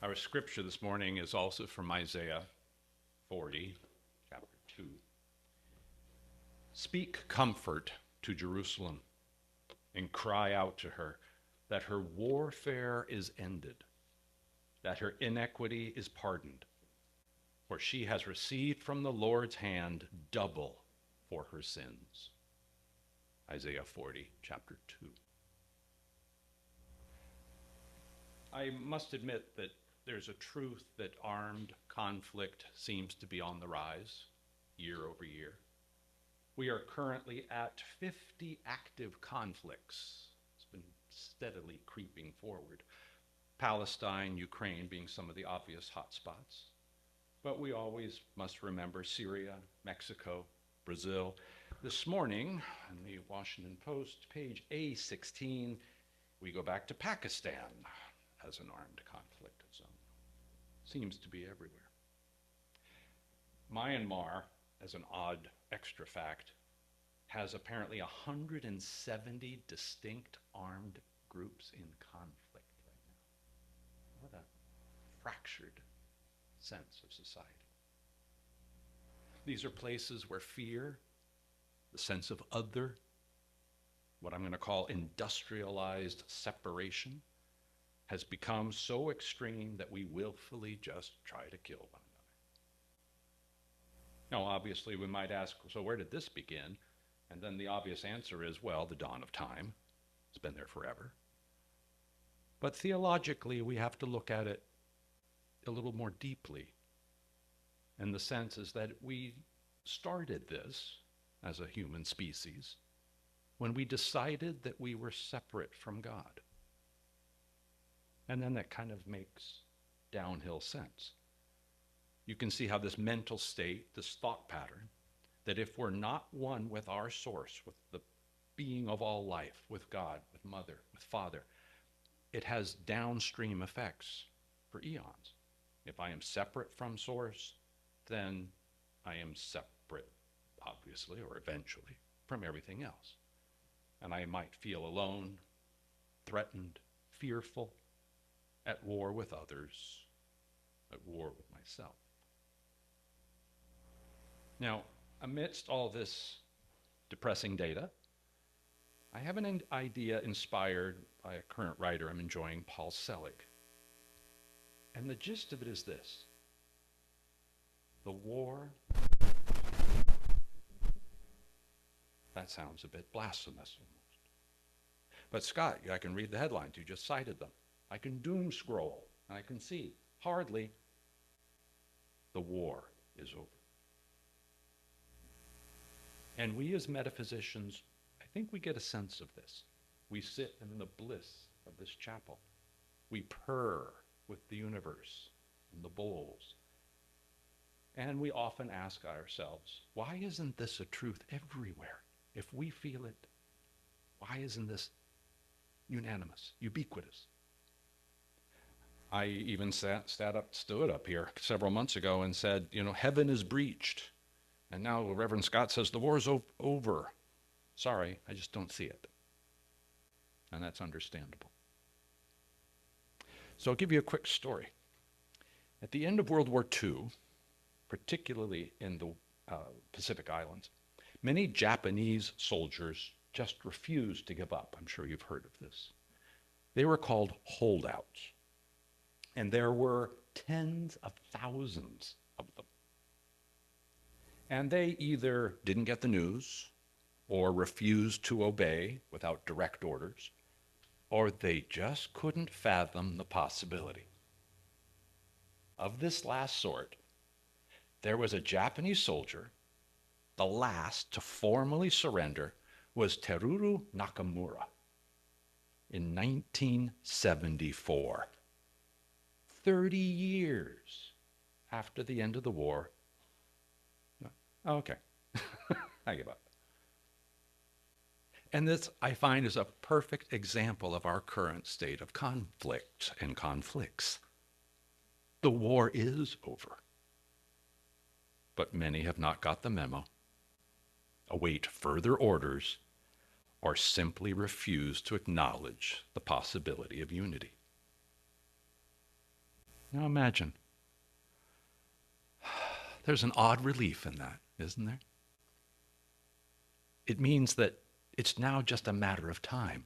Our scripture this morning is also from Isaiah 40, chapter 2. Speak comfort to Jerusalem and cry out to her that her warfare is ended, that her iniquity is pardoned, for she has received from the Lord's hand double for her sins. Isaiah 40, chapter 2. I must admit that there's a truth that armed conflict seems to be on the rise year over year. We are currently at 50 active conflicts. It's been steadily creeping forward. Palestine, Ukraine being some of the obvious hotspots. But we always must remember Syria, Mexico, Brazil. This morning, in the Washington Post, page A16, we go back to Pakistan as an armed conflict zone. Seems to be everywhere. Myanmar, as an odd extra fact, has apparently 170 distinct armed groups in conflict right now. What a fractured sense of society. These are places where fear, the sense of other, what I'm going to call industrialized separation, has become so extreme that we willfully just try to kill one another. Now, obviously, we might ask, so where did this begin? And then the obvious answer is, well, the dawn of time. It's been there forever. But theologically, we have to look at it a little more deeply. And the sense is that we started this as a human species when we decided that we were separate from God. And then that kind of makes downhill sense. You can see how this mental state, this thought pattern, that if we're not one with our source, with the being of all life, with God, with Mother, with Father, it has downstream effects for eons. If I am separate from source, then I am separate, obviously, or eventually, from everything else. And I might feel alone, threatened, fearful, at war with others, at war with myself. Now, amidst all this depressing data, I have an idea inspired by a current writer I'm enjoying, Paul Selig. And the gist of it is this: the war, that sounds a bit blasphemous almost. But Scott, I can read the headlines, you just cited them. I can doom scroll, and I can see, hardly, the war is over. And we as metaphysicians, I think we get a sense of this. We sit in the bliss of this chapel. We purr with the universe and the bowls. And we often ask ourselves, why isn't this a truth everywhere? If we feel it, why isn't this unanimous, ubiquitous? I even stood up here several months ago and said, heaven is breached. And now Reverend Scott says the war is over. Sorry, I just don't see it. And that's understandable. So I'll give you a quick story. At the end of World War II, particularly in the Pacific Islands, many Japanese soldiers just refused to give up. I'm sure you've heard of this. They were called holdouts. And there were tens of thousands of them. And they either didn't get the news, or refused to obey without direct orders, or they just couldn't fathom the possibility. Of this last sort, there was a Japanese soldier, the last to formally surrender was Teruru Nakamura in 1974. 30 years after the end of the war. Oh, okay, I give up. And this, I find, is a perfect example of our current state of conflict and conflicts. The war is over. But many have not got the memo, await further orders, or simply refuse to acknowledge the possibility of unity. Now imagine. There's an odd relief in that, isn't there? It means that it's now just a matter of time.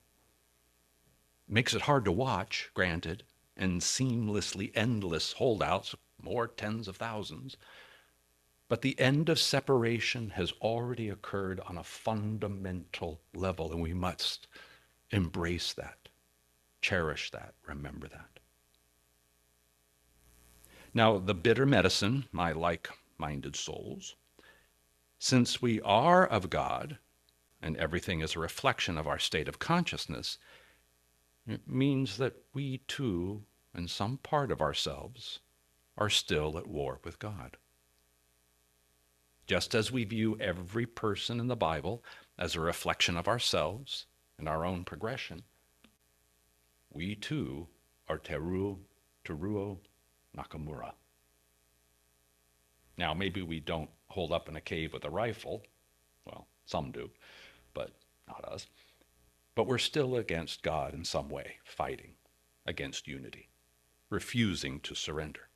It makes it hard to watch, granted, and seamlessly endless holdouts, more tens of thousands. But the end of separation has already occurred on a fundamental level, and we must embrace that, cherish that, remember that. Now, the bitter medicine, my like-minded souls, since we are of God, and everything is a reflection of our state of consciousness, it means that we too, in some part of ourselves, are still at war with God. Just as we view every person in the Bible as a reflection of ourselves and our own progression, we too are Teruo Nakamura. Now, maybe we don't hold up in a cave with a rifle. Well, some do, but not us. But we're still against God in some way, fighting against unity, refusing to surrender.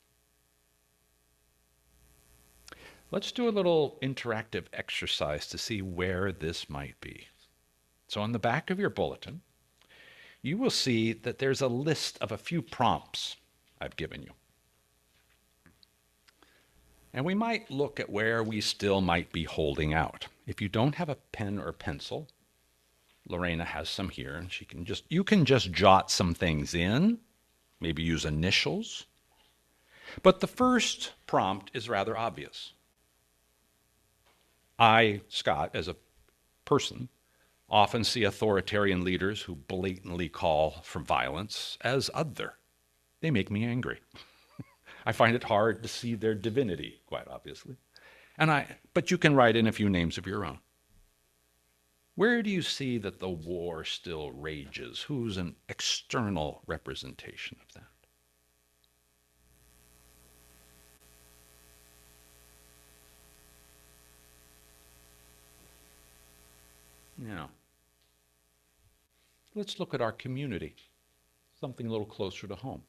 Let's do a little interactive exercise to see where this might be. So on the back of your bulletin, you will see that there's a list of a few prompts I've given you. And we might look at where we still might be holding out. If you don't have a pen or pencil, Lorena has some here, and you can just jot some things in, maybe use initials. But the first prompt is rather obvious. I, Scott, as a person, often see authoritarian leaders who blatantly call for violence as other. They make me angry. I find it hard to see their divinity, quite obviously. But you can write in a few names of your own. Where do you see that the war still rages? Who's an external representation of that? Now, let's look at our community, something a little closer to home.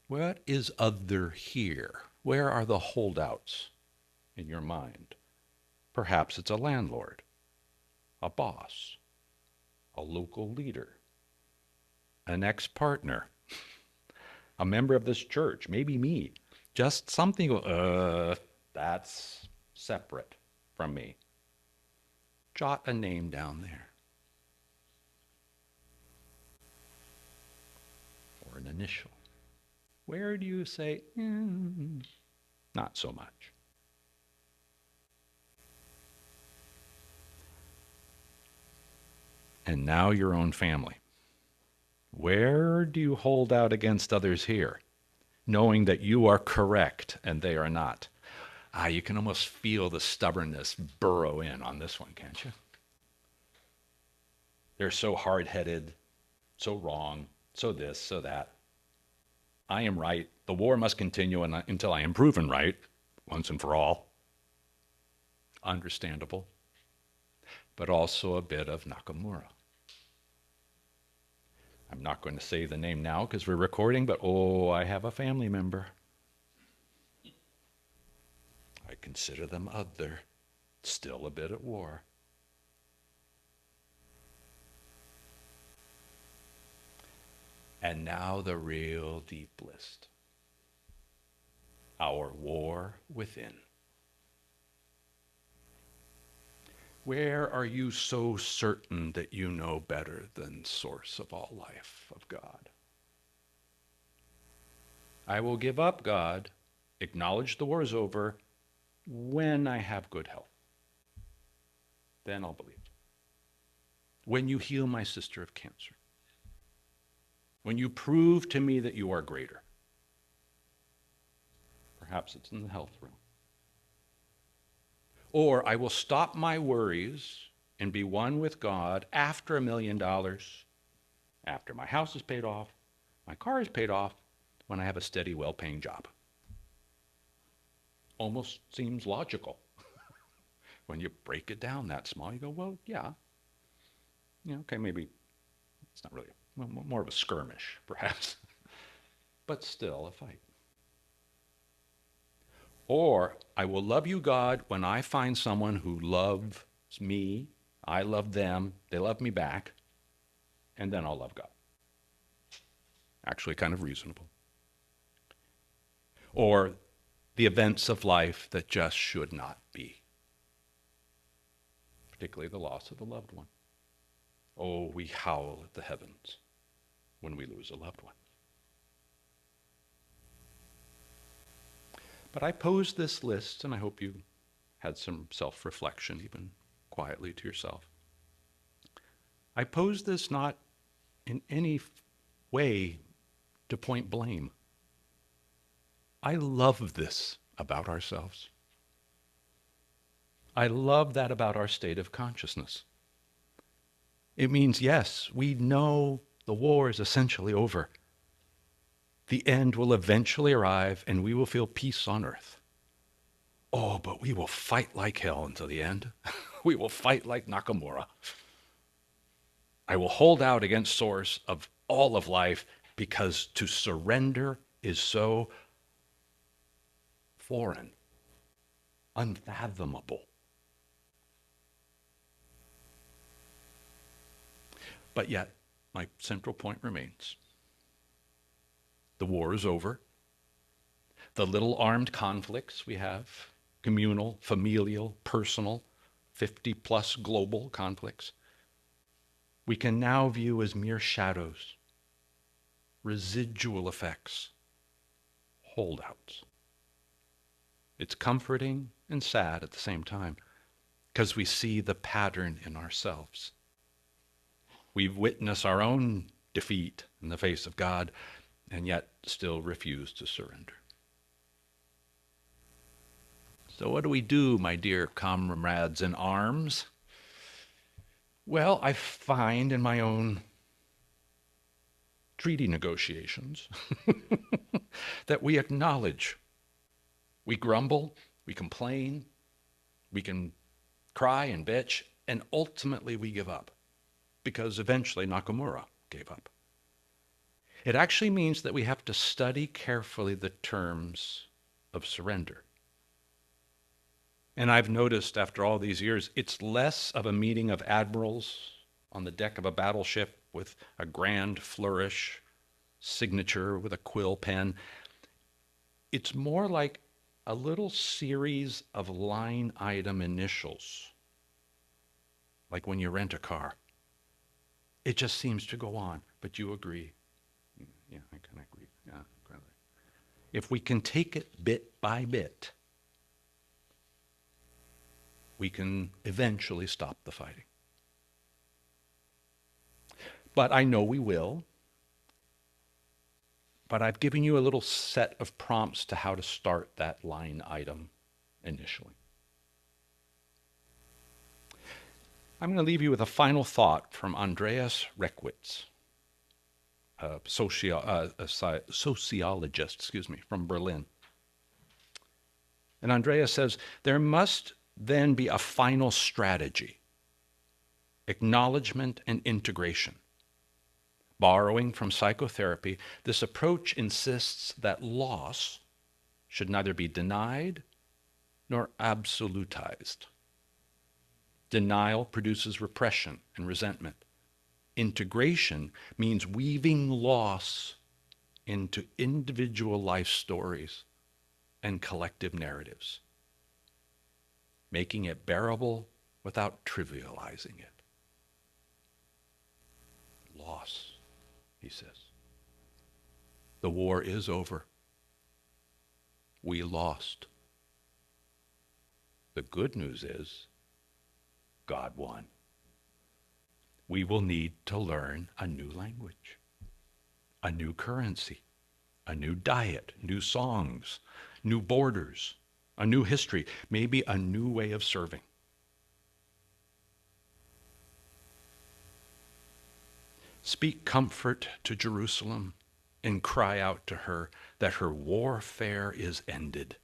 What is other here? Where are the holdouts in your mind? Perhaps it's a landlord, a boss, a local leader, an ex-partner, a member of this church, maybe me. Just something, that's separate from me. Jot a name down there. Or an initial. Where do you say, not so much? And now your own family. Where do you hold out against others here, knowing that you are correct and they are not? You can almost feel the stubbornness burrow in on this one, can't you? They're so hard-headed, so wrong, so this, so that. I am right. The war must continue until I am proven right, once and for all. Understandable, but also a bit of Nakamura. I'm not going to say the name now because we're recording, but I have a family member. I consider them other, still a bit at war. And now the real deep list. Our war within. Where are you so certain that you know better than source of all life, of God? I will give up God, acknowledge the war is over, when I have good health. Then I'll believe. When you heal my sister of cancer. When you prove to me that you are greater. Perhaps it's in the health realm. Or I will stop my worries and be one with God after $1 million, after my house is paid off, my car is paid off, when I have a steady, well-paying job. Almost seems logical. When you break it down that small, you go, well, yeah. Okay, maybe it's not really, more of a skirmish, perhaps. but still a fight. Or I will love you, God, when I find someone who loves me, I love them, they love me back, and then I'll love God. Actually, kind of reasonable. Or the events of life that just should not be, particularly the loss of a loved one. Oh, we howl at the heavens when we lose a loved one. But I posed this list, and I hope you had some self-reflection, even quietly to yourself. I posed this not in any way to point blame. I love this about ourselves. I love that about our state of consciousness. It means, yes, we know the war is essentially over. The end will eventually arrive and we will feel peace on earth. Oh, but we will fight like hell until the end. We will fight like Nakamura. I will hold out against source of all of life because to surrender is so foreign, unfathomable. But yet, my central point remains. The war is over. The little armed conflicts we have, communal, familial, personal, 50-plus global conflicts, we can now view as mere shadows, residual effects, holdouts. It's comforting and sad at the same time because we see the pattern in ourselves. We've witnessed our own defeat in the face of God and yet still refuse to surrender. So what do we do, my dear comrades in arms? Well, I find in my own treaty negotiations that we acknowledge. We grumble, we complain, we can cry and bitch, and ultimately we give up, because eventually Nakamura gave up. It actually means that we have to study carefully the terms of surrender. And I've noticed after all these years, it's less of a meeting of admirals on the deck of a battleship with a grand flourish, signature with a quill pen. It's more like a little series of line item initials, like when you rent a car. It just seems to go on, but you agree. Yeah, I can agree. Yeah, probably. If we can take it bit by bit, we can eventually stop the fighting. But I know we will. But I've given you a little set of prompts to how to start that line item initially. I'm going to leave you with a final thought from Andreas Reckwitz, a sociologist, from Berlin. And Andreas says, there must then be a final strategy, acknowledgement and integration. Borrowing from psychotherapy, this approach insists that loss should neither be denied nor absolutized. Denial produces repression and resentment. Integration means weaving loss into individual life stories and collective narratives, making it bearable without trivializing it. Loss, he says. The war is over. We lost. The good news is God won. We will need to learn a new language, a new currency, a new diet, new songs, new borders, a new history, maybe a new way of serving. Speak comfort to Jerusalem and cry out to her that her warfare is ended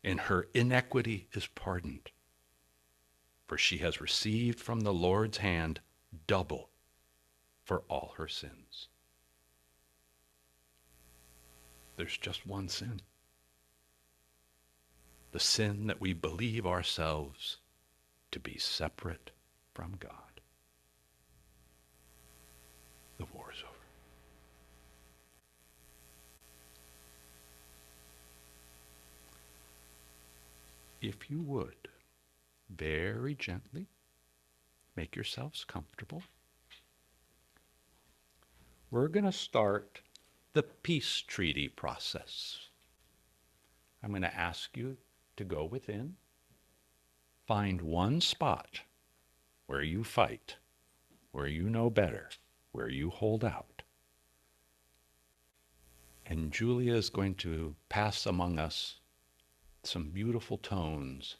and her inequity is pardoned, for she has received from the Lord's hand double for all her sins. There's just one sin. The sin that we believe ourselves to be separate from God. The war is over. If you would, very gently, make yourselves comfortable. We're going to start the peace treaty process. I'm going to ask you to go within, find one spot where you fight, where you know better, where you hold out. And Julia is going to pass among us some beautiful tones.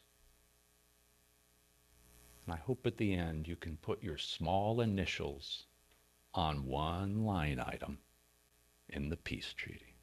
And I hope at the end you can put your small initials on one line item in the peace treaty.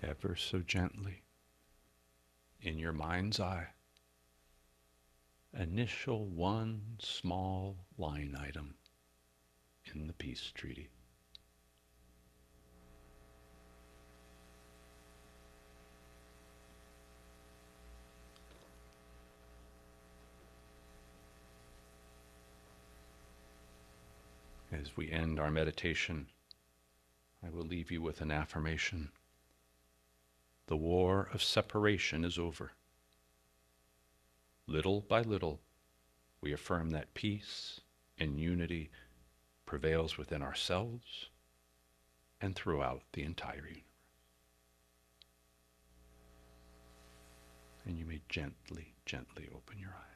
Ever so gently, in your mind's eye, initial one small line item in the peace treaty. As we end our meditation, I will leave you with an affirmation. The war of separation is over. Little by little, we affirm that peace and unity prevails within ourselves and throughout the entire universe. And you may gently, gently open your eyes.